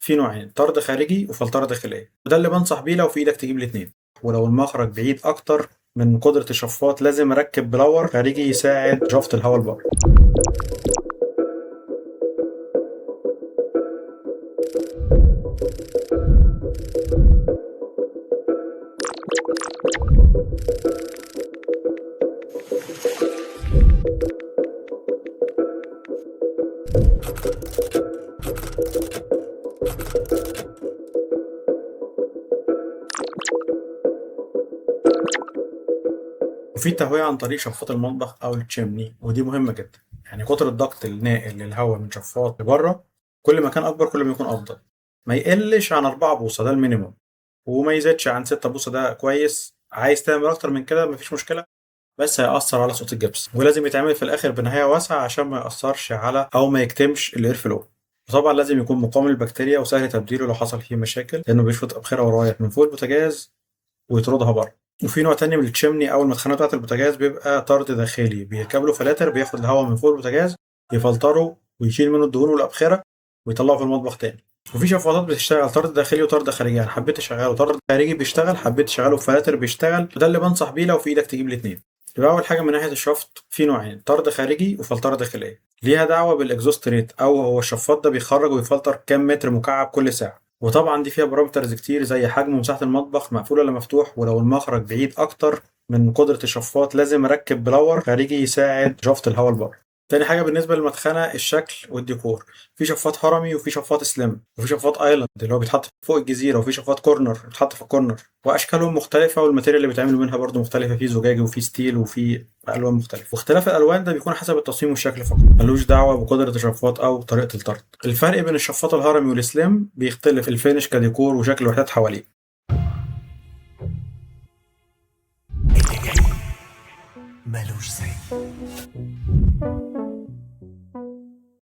في نوعين، طرد خارجي وفلترة داخلية، وده اللي بنصح بيه لو في ايدك تجيب الاتنين. ولو المخرج بعيد اكتر من قدرة الشفاط لازم اركب بلور خارجي يساعد شفط الهواء لبره. وفي تهوية عن طريق شفاط المطبخ أو التشيمني، ودي مهمة جدا. يعني قطر الضغط الناقل للهواء من شفاط لبره كل ما كان أكبر كل ما يكون أفضل. ما يقلش عن 4 بوصة، ده المينيموم، وما يزيدش عن 6 بوصة، ده كويس. عايز تعمل أكتر من كده مفيش مشكلة، بس هيأثر على صوت الجبس، ولازم يتعمل في الآخر بنهاية واسعة عشان ما يأثرش على أو ما يكتمش الإير فلو. وطبعا لازم يكون مقاوم للبكتيريا وسهل تبديله لو حصل فيه مشاكل، لأنه بيشفط أبخرة ورايح من فوق البوتاجاز ويطردها بره. وفي نوع تاني من التشيمني او المدخنه بتاعه البوتاجاز بيبقى طرد داخلي، بيركب له فلاتر بياخد الهواء من فوق البوتاجاز يفلتره ويشيل منه الدهون والابخره ويطلعه في المطبخ تاني. وفي شفاطات بتشتغل طرد داخلي وطرد خارجي، يعني حبيت تشغله طرد خارجي بيشتغل، حبيت تشغله بفلاتر بيشتغل، وده اللي بنصح بيه لو في ايدك تجيب الاثنين. يبقى اول حاجه من ناحيه الشفط في نوعين، طرد خارجي وفلتره داخليه، ليها دعوه بالاكزوست ريت، او هو الشفاط ده بيخرج ويفلتر كام متر مكعب كل ساعه. وطبعا دي فيها بارامترز كتير زي حجم ومساحة المطبخ مقفول ولا مفتوح، ولو المخرج بعيد أكتر من قدرة الشفاط لازم أركب بلور خارجي يساعد شفط الهواء لبره. تاني حاجة بالنسبة للمدخنة الشكل والديكور، في شفاط هرمي وفي شفاط سليم وفي شفاط ايلاند اللي هو بيتحط فوق الجزيرة، وفي شفاط كورنر بيتحط في الكورنر، وأشكالهم مختلفة، والماتيريال اللي بيتعملوا منها برضه مختلفة، في زجاجي وفي ستيل وفي ألوان مختلفة. واختلاف الألوان ده بيكون حسب التصميم والشكل فقط، ملوش دعوة بقدرة الشفاط أو طريقة الطرد. الفرق بين الشفاط الهرمي والسليم بيختلف الفينش كديكور وشكل الوحدات حواليه. اللي جاي ملوش زي